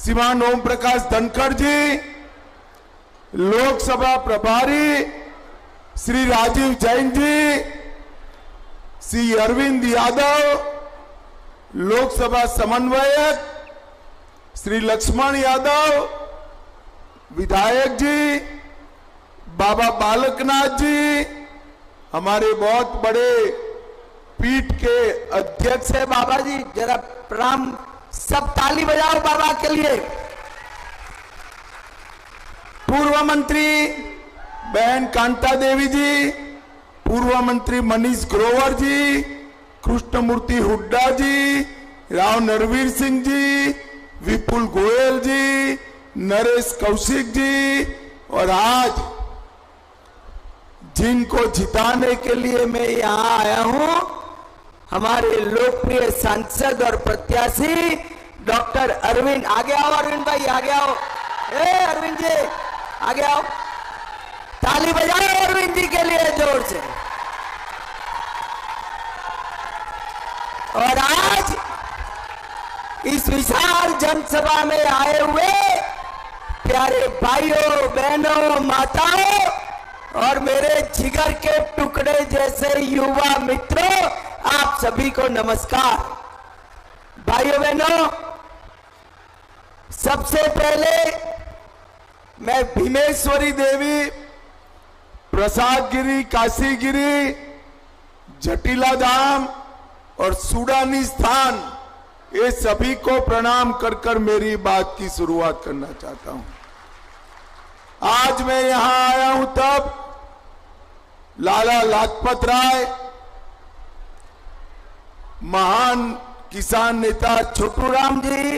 श्रीमान ओम प्रकाश धनखड़ जी, लोकसभा प्रभारी श्री राजीव जैन जी, श्री अरविंद यादव, लोकसभा समन्वयक श्री लक्ष्मण यादव, विधायक जी, बाबा बालकनाथ जी, हमारे बहुत बड़े पीठ के अध्यक्ष है बाबा जी, जरा प्रणाम, सब ताली बजाओ बाबा के लिए। पूर्व मंत्री बहन कांता देवी जी, पूर्व मंत्री मनीष ग्रोवर जी, कृष्णमूर्ति हुड्डा जी, राव नरवीर सिंह जी, विपुल गोयल जी, नरेश कौशिक जी, और आज जिनको जिताने के लिए मैं यहां आया हूं, हमारे लोकप्रिय सांसद और प्रत्याशी डॉक्टर अरविंद। आगे आओ अरविंद भाई, आगे आओ। अरविंद जी आगे आओ, ताली बजाओ अरविंद जी के लिए जोर से। और आज इस विशाल जनसभा में आए हुए प्यारे भाइयों बहनों माताओं और मेरे जिगर के टुकड़े जैसे युवा मित्रों, आप सभी को नमस्कार। भाइयों बहनों, सबसे पहले मैं भीमेश्वरी देवी, प्रसादगिरी, काशीगिरी, जटिला धाम और सूडानी स्थान, ये सभी को प्रणाम कर कर मेरी बात की शुरुआत करना चाहता हूं। आज मैं यहां आया हूं तब लाला लाजपत राय, महान किसान नेता छोटूराम जी,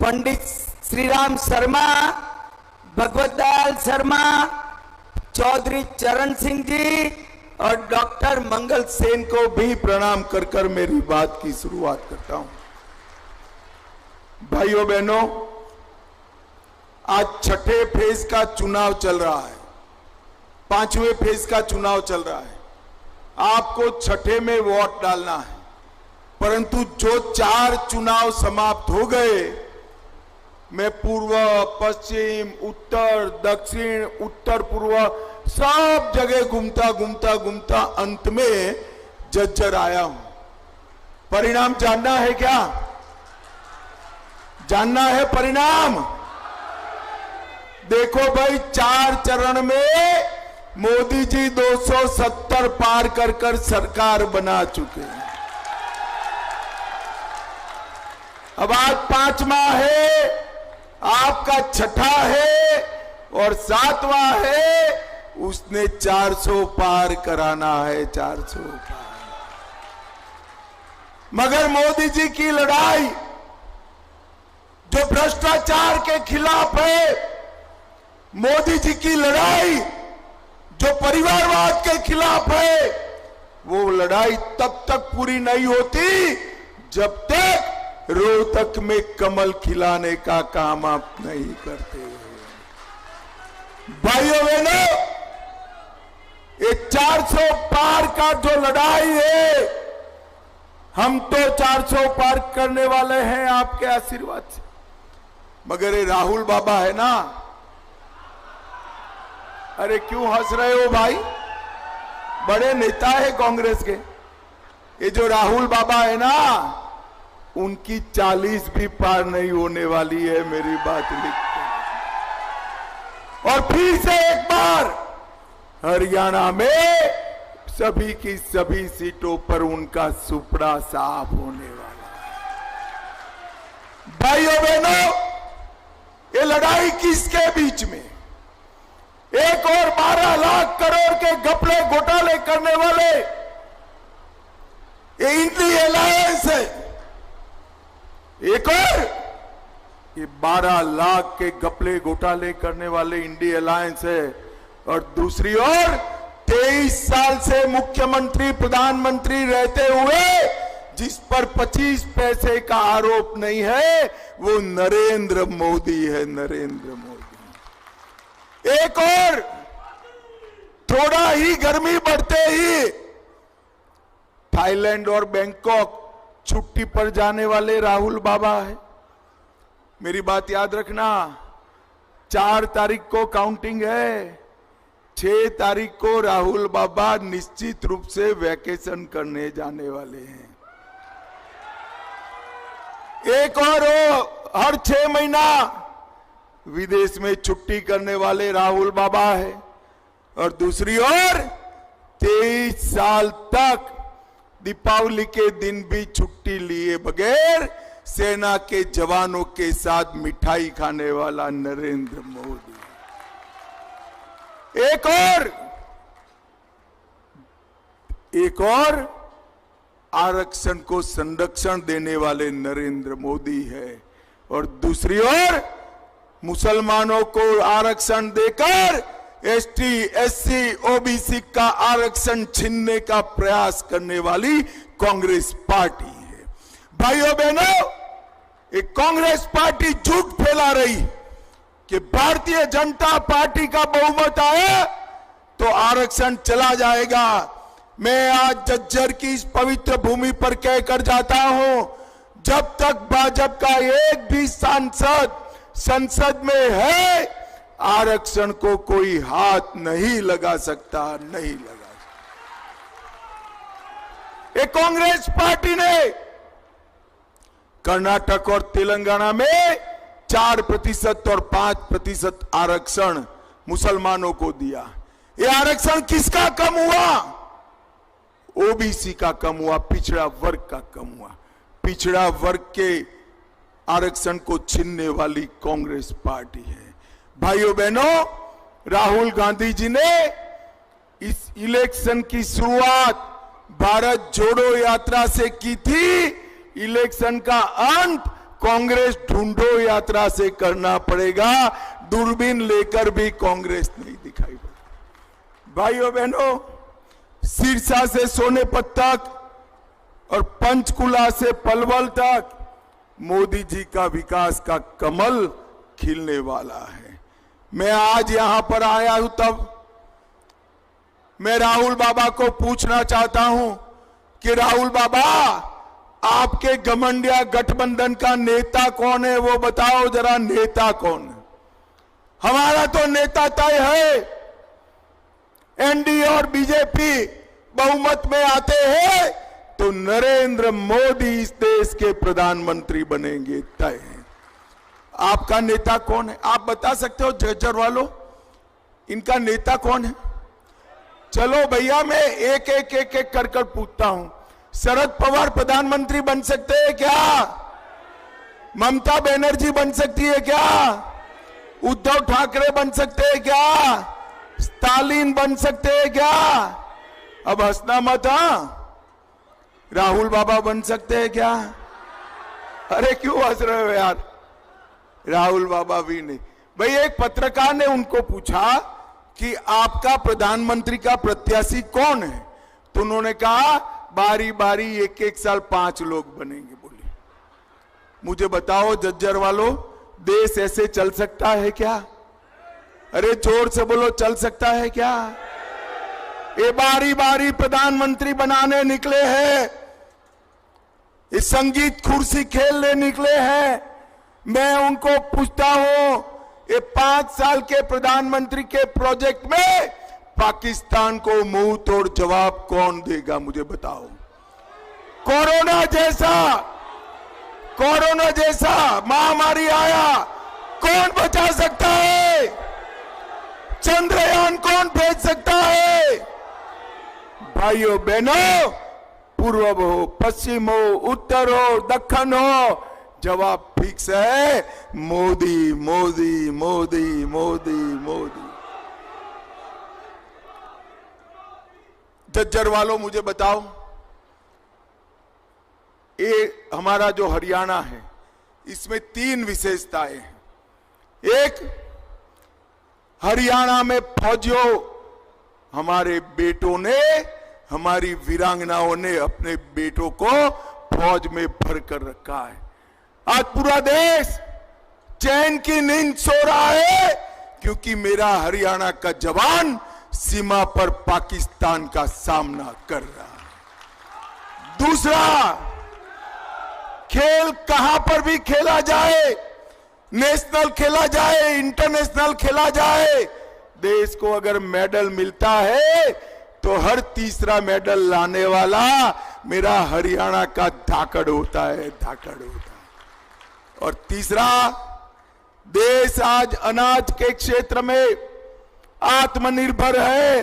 पंडित श्रीराम शर्मा, भगवत दयाल शर्मा, चौधरी चरण सिंह जी और डॉक्टर मंगल सेन को भी प्रणाम कर कर मेरी बात की शुरुआत करता हूं। भाइयों बहनों, आज छठे फेज का चुनाव चल रहा है, पांचवें फेज का चुनाव चल रहा है। आपको छठे में वोट डालना है, परंतु जो 4 चुनाव समाप्त हो गए, मैं पूर्व, पश्चिम, उत्तर, दक्षिण, उत्तर पूर्व सब जगह घूमता अंत में जज्जर आया हूं। परिणाम जानना है क्या? जानना है परिणाम? देखो भाई, 4 चरण में मोदी जी 270 पार कर कर सरकार बना चुके हैं। अब आज 5वां है, आपका छठा है और 7वां है, उसने 400 पार कराना है, 400 पार। मगर मोदी जी की लड़ाई जो भ्रष्टाचार के खिलाफ है, मोदी जी की लड़ाई जो परिवारवाद के खिलाफ है, वो लड़ाई तब तक पूरी नहीं होती जब तक रोहतक में कमल खिलाने का काम आप नहीं करते। भाइयों बहनों, ये 400 पार का जो लड़ाई है, हम तो 400 पार करने वाले हैं आपके आशीर्वाद से। मगर ये राहुल बाबा है ना, अरे क्यों हंस रहे हो भाई? बड़े नेता है कांग्रेस के। ये जो राहुल बाबा है ना, उनकी 40 भी पार नहीं होने वाली है, मेरी बात लिख कर। और फिर से एक बार हरियाणा में सभी की सभी सीटों पर उनका सुपड़ा साफ होने वाला है। भाइयों बहनों, ये लड़ाई किसके बीच में? एक और 12 लाख करोड़ के घपले घोटाले करने वाले ये इंडी अलायंस है, एक और ये 12 लाख के घपले घोटाले करने वाले इंडी अलायंस है, और दूसरी ओर 23 साल से मुख्यमंत्री प्रधानमंत्री रहते हुए जिस पर 25 पैसे का आरोप नहीं है, वो नरेंद्र मोदी है, नरेंद्र मोदी। एक और थोड़ा ही गर्मी बढ़ते ही थाईलैंड और बैंकॉक छुट्टी पर जाने वाले राहुल बाबा है। मेरी बात याद रखना, 4 तारीख को काउंटिंग है, 6 तारीख को राहुल बाबा निश्चित रूप से वैकेशन करने जाने वाले हैं। एक और हर 6 महीना विदेश में छुट्टी करने वाले राहुल बाबा है, और दूसरी ओर 23 साल तक दीपावली के दिन भी छुट्टी लिए बगैर सेना के जवानों के साथ मिठाई खाने वाला नरेंद्र मोदी। एक और आरक्षण को संरक्षण देने वाले नरेंद्र मोदी है, और दूसरी ओर मुसलमानों को आरक्षण देकर एसटी, एससी, ओबीसी का आरक्षण छीनने का प्रयास करने वाली कांग्रेस पार्टी है। भाइयों बहनों, एक कांग्रेस पार्टी झूठ फैला रही कि भारतीय जनता पार्टी का बहुमत आया तो आरक्षण चला जाएगा। मैं आज झज्जर की इस पवित्र भूमि पर कहकर जाता हूं, जब तक भाजपा का एक भी सांसद संसद में है, आरक्षण को कोई हाथ नहीं लगा सकता, नहीं लगा सकता। एक कांग्रेस पार्टी ने कर्नाटक और तेलंगाना में 4% और 5% आरक्षण मुसलमानों को दिया। ये आरक्षण किसका कम हुआ? ओबीसी का कम हुआ, पिछड़ा वर्ग का कम हुआ। पिछड़ा वर्ग के आरक्षण को छीनने वाली कांग्रेस पार्टी है। भाइयों बहनों, राहुल गांधी जी ने इस इलेक्शन की शुरुआत भारत जोड़ो यात्रा से की थी। इलेक्शन का अंत कांग्रेस ढूंढो यात्रा से करना पड़ेगा। दूरबीन लेकर भी कांग्रेस नहीं दिखाई पड़ी। भाइयों बहनों, सिरसा से सोनेपत तक और पंचकुला से पलवल तक मोदी जी का विकास का कमल खिलने वाला है। मैं आज यहां पर आया हूं, तब मैं राहुल बाबा को पूछना चाहता हूं कि राहुल बाबा, आपके घमंडिया गठबंधन का नेता कौन है? वो बताओ जरा, नेता कौन है? हमारा तो नेता तय है। एनडीए और बीजेपी बहुमत में आते हैं तो नरेंद्र मोदी इस देश के प्रधानमंत्री बनेंगे, तय है। आपका नेता कौन है? आप बता सकते हो झज्जर वालों, इनका नेता कौन है? चलो भैया, मैं एक एक कर पूछता हूं। शरद पवार प्रधानमंत्री बन सकते हैं क्या? ममता बनर्जी बन सकती है क्या? उद्धव ठाकरे बन सकते हैं क्या? स्टालिन बन सकते हैं क्या? अब हंसना मत। राहुल बाबा बन सकते हैं क्या? अरे क्यों हंस रहे हो यार? राहुल बाबा भी नहीं। भाई, एक पत्रकार ने उनको पूछा कि आपका प्रधानमंत्री का प्रत्याशी कौन है, तो उन्होंने कहा बारी बारी एक साल 5 लोग बनेंगे। बोले, मुझे बताओ झज्जर वालों, देश ऐसे चल सकता है क्या? अरे जोर से बोलो, चल सकता है क्या? ये बारी बारी प्रधानमंत्री बनाने निकले हैं, ये संगीत कुर्सी खेलने निकले हैं। मैं उनको पूछता हूं, ये 5 साल के प्रधानमंत्री के प्रोजेक्ट में पाकिस्तान को मुंह तोड़ जवाब कौन देगा? मुझे बताओ। कोरोना जैसा महामारी आया, कौन बचा सकता है? चंद्रयान कौन भेज सकता है? भाइयों बहनों, पूर्व हो, पश्चिम हो, उत्तर हो, दक्षिण हो, जवाब फिक्स है, मोदी मोदी मोदी मोदी मोदी। झज्जर वालों, मुझे बताओ, ये हमारा जो हरियाणा है, इसमें 3 विशेषताएं हैं। एक, हरियाणा में फौजियों, हमारे बेटों ने, हमारी वीरांगनाओं ने अपने बेटों को फौज में भर कर रखा है। आज पूरा देश चैन की नींद सो रहा है, क्योंकि मेरा हरियाणा का जवान सीमा पर पाकिस्तान का सामना कर रहा है। दूसरा, खेल कहां पर भी खेला जाए, नेशनल खेला जाए, इंटरनेशनल खेला जाए, देश को अगर मेडल मिलता है तो हर तीसरा मेडल लाने वाला मेरा हरियाणा का धाकड़ होता है, धाकड़ होता है। और तीसरा, देश आज अनाज के क्षेत्र में आत्मनिर्भर है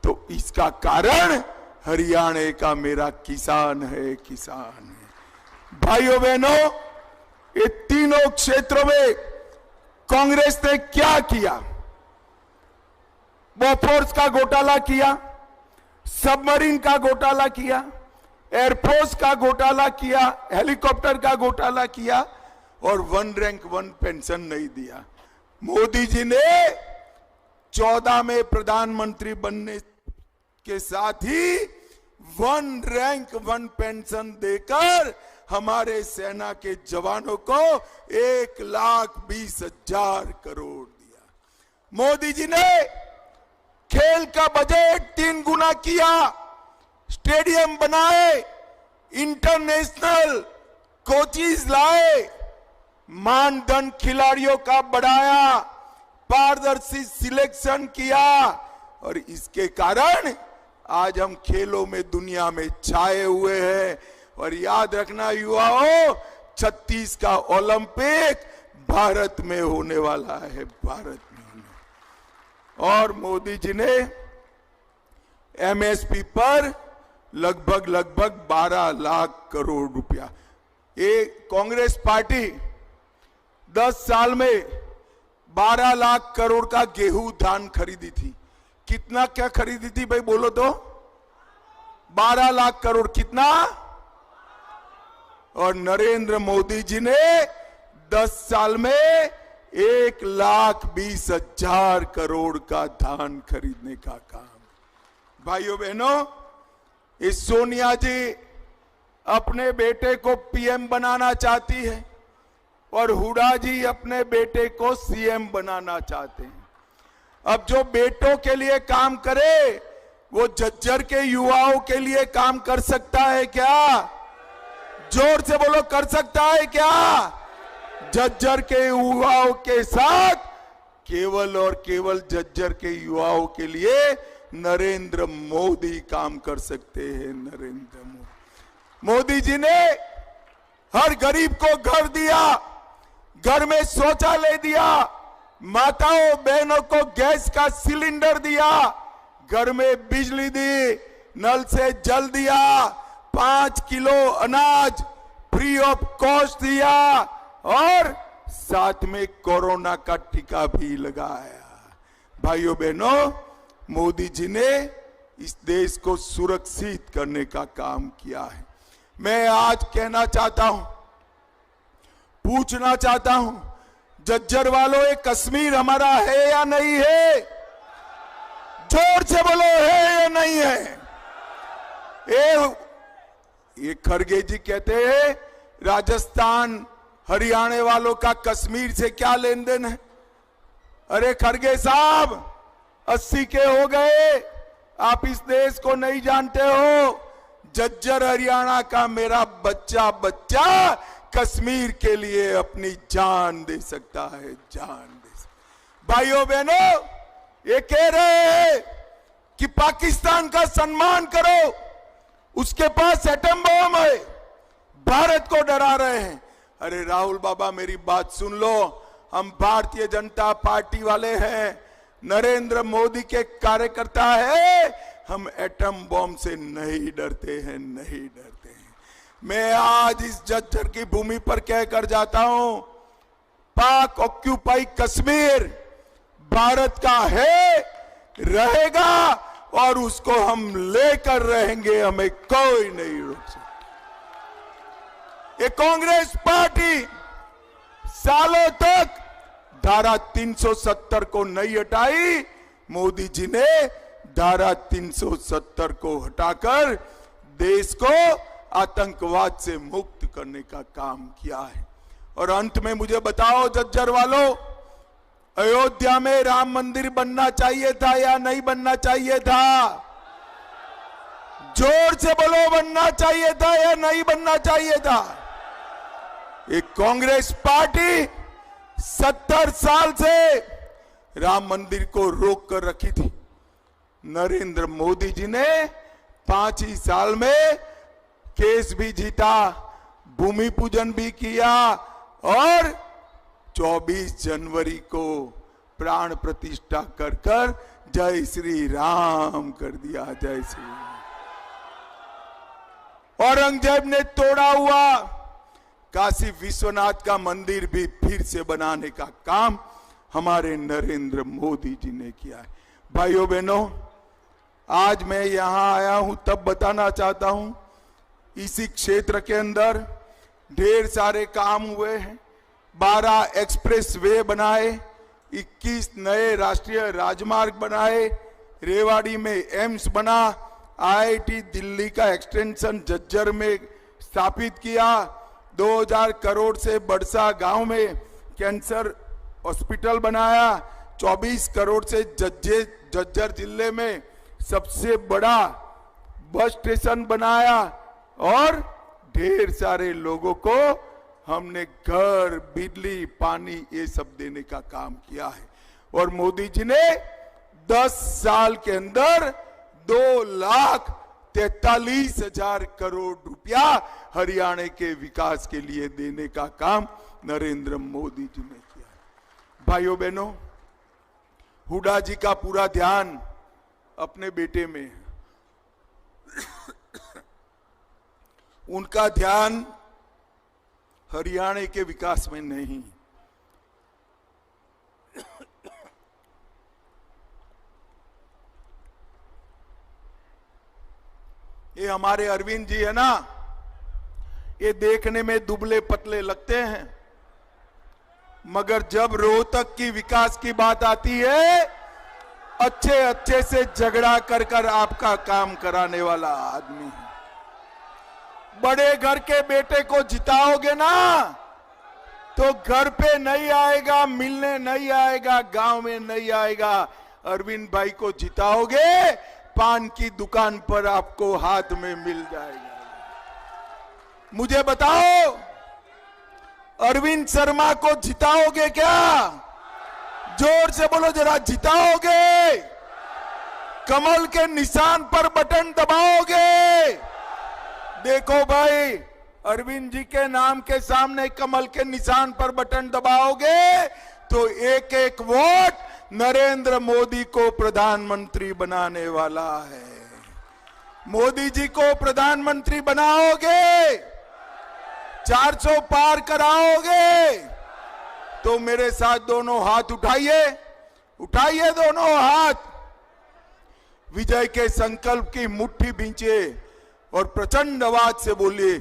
तो इसका कारण हरियाणा का मेरा किसान है, किसान है। भाइयों बहनों, ये तीनों क्षेत्रों में कांग्रेस ने क्या किया? बोफोर्स का घोटाला किया, सबमरीन का घोटाला किया, एयरफोर्स का घोटाला किया, हेलीकॉप्टर का घोटाला किया और 1 रैंक 1 पेंशन नहीं दिया। मोदी जी ने 14 में प्रधानमंत्री बनने के साथ ही 1 रैंक 1 पेंशन देकर हमारे सेना के जवानों को 1,20,000 करोड़ दिया। मोदी जी ने खेल का बजट 3 गुना किया, स्टेडियम बनाए, इंटरनेशनल कोचिज लाए, मानदंड खिलाड़ियों का बढ़ाया, पारदर्शी सिलेक्शन किया और इसके कारण आज हम खेलों में दुनिया में छाए हुए हैं। और याद रखना युवाओं, 36 का ओलंपिक भारत में होने वाला है, भारत में होने। और मोदी जी ने एमएसपी पर लगभग 12 लाख करोड़ रुपया, ये कांग्रेस पार्टी 10 साल में 12 लाख करोड़ का गेहूं धान खरीदी थी। कितना क्या खरीदी थी भाई, बोलो तो? 12 लाख करोड़। कितना? और नरेंद्र मोदी जी ने 10 साल में 1,20,000 करोड़ का धान खरीदने का काम। भाइयों बहनों, इस सोनिया जी अपने बेटे को पीएम बनाना चाहती है और हुड्डा जी अपने बेटे को सीएम बनाना चाहते हैं। अब जो बेटों के लिए काम करे वो झज्जर के युवाओं के लिए काम कर सकता है क्या? जोर से बोलो, कर सकता है क्या? झज्जर के युवाओं के साथ केवल और केवल झज्जर के युवाओं के लिए नरेंद्र मोदी काम कर सकते हैं। नरेंद्र मोदी जी ने हर गरीब को घर दिया, घर में शौचालय दिया, माताओं बहनों को गैस का सिलेंडर दिया, घर में बिजली दी, नल से जल दिया, 5 किलो अनाज फ्री ऑफ कॉस्ट दिया और साथ में कोरोना का टीका भी लगाया। भाइयों बहनों, मोदी जी ने इस देश को सुरक्षित करने का काम किया है। मैं आज कहना चाहता हूं, पूछना चाहता हूं, झज्जर वालों, ये कश्मीर हमारा है या नहीं है? जोर से बोलो, है या नहीं है? ये खड़गे जी कहते हैं राजस्थान हरियाणा वालों का कश्मीर से क्या लेन देन है? अरे खड़गे साहब, 80 के हो गए, आप इस देश को नहीं जानते हो। झज्जर हरियाणा का मेरा बच्चा कश्मीर के लिए अपनी जान दे सकता है, जान दे सकता। भाइयों बहनों, ये कह रहे हैं कि पाकिस्तान का सम्मान करो, उसके पास एटम बम है, भारत को डरा रहे हैं। अरे राहुल बाबा, मेरी बात सुन लो, हम भारतीय जनता पार्टी वाले हैं, नरेंद्र मोदी के कार्यकर्ता है, हम एटम बम से नहीं डरते हैं, नहीं डरते हैं। मैं आज इस झज्जर की भूमि पर कहकर जाता हूं, पाक ऑक्यूपाई कश्मीर भारत का है, रहेगा और उसको हम लेकर रहेंगे, हमें कोई नहीं रोक सकता। ये कांग्रेस पार्टी सालों तक धारा 370 को नहीं हटाई, मोदी जी ने धारा 370 को हटाकर देश को आतंकवाद से मुक्त करने का काम किया है। और अंत में मुझे बताओ झज्जर वालों, अयोध्या में राम मंदिर बनना चाहिए था या नहीं बनना चाहिए था? जोर से बोलो, बनना चाहिए था या नहीं बनना चाहिए था? एक कांग्रेस पार्टी 70 साल से राम मंदिर को रोक कर रखी थी। नरेंद्र मोदी जी ने 5 ही साल में केस भी जीता, भूमि पूजन भी किया और 24 जनवरी को प्राण प्रतिष्ठा कर कर जय श्री राम कर दिया। जय श्री राम। औरंगजेब ने तोड़ा हुआ काशी विश्वनाथ का मंदिर भी फिर से बनाने का काम हमारे नरेंद्र मोदी जी ने किया है। भाइयों बहनों, आज मैं यहां आया हूं तब बताना चाहता हूं, इसी क्षेत्र के अंदर ढेर सारे काम हुए हैं। 12 एक्सप्रेस वे बनाए, 21 नए राष्ट्रीय राजमार्ग बनाए, रेवाड़ी में एम्स बना, IIT दिल्ली का एक्सटेंशन झज्जर में स्थापित किया, 2000 करोड़ से बड़सा गांव में कैंसर हॉस्पिटल बनाया, 24 करोड़ से झज्जर जिले में सबसे बड़ा बस स्टेशन बनाया और ढेर सारे लोगों को हमने घर, बिजली, पानी ये सब देने का काम किया है। और मोदी जी ने 10 साल के अंदर 2,43,000 करोड़ रुपया हरियाणा के विकास के लिए देने का काम नरेंद्र मोदी जी ने किया है। भाइयों बहनों, हुड्डा जी का पूरा ध्यान अपने बेटे में है। उनका ध्यान हरियाणा के विकास में नहीं। ये हमारे अरविंद जी है ना, ये देखने में दुबले पतले लगते हैं, मगर जब रोहतक की विकास की बात आती है, अच्छे से झगड़ा कर कर आपका काम कराने वाला आदमी है। बड़े घर के बेटे को जिताओगे ना तो घर पे नहीं आएगा, मिलने नहीं आएगा, गांव में नहीं आएगा। अरविंद भाई को जिताओगे, पान की दुकान पर आपको हाथ में मिल जाएगा। मुझे बताओ, अरविंद शर्मा को जिताओगे क्या? जोर से बोलो जरा, जिताओगे? कमल के निशान पर बटन दबाओगे? देखो भाई, अरविंद जी के नाम के सामने कमल के निशान पर बटन दबाओगे तो एक एक वोट नरेंद्र मोदी को प्रधानमंत्री बनाने वाला है। मोदी जी को प्रधानमंत्री बनाओगे, 400 पार कराओगे तो मेरे साथ दोनों हाथ उठाइए, उठाइए दोनों हाथ, विजय के संकल्प की मुट्ठी भींचिए और प्रचंड आवाज से बोलिए,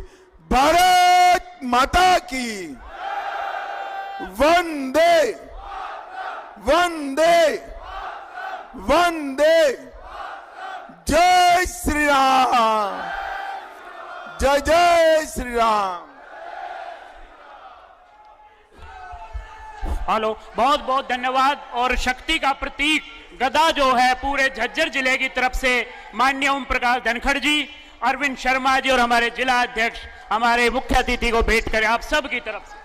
भारत माता की वंदे वंदे वंदे, जय श्री राम, जय जय श्री राम। हेलो, बहुत बहुत धन्यवाद। और शक्ति का प्रतीक गदा जो है पूरे झज्जर जिले की तरफ से माननीय ओम प्रकाश धनखड़ जी, अरविंद शर्मा जी और हमारे जिला अध्यक्ष, हमारे मुख्य अतिथि को भेंट करें आप सब की तरफ से।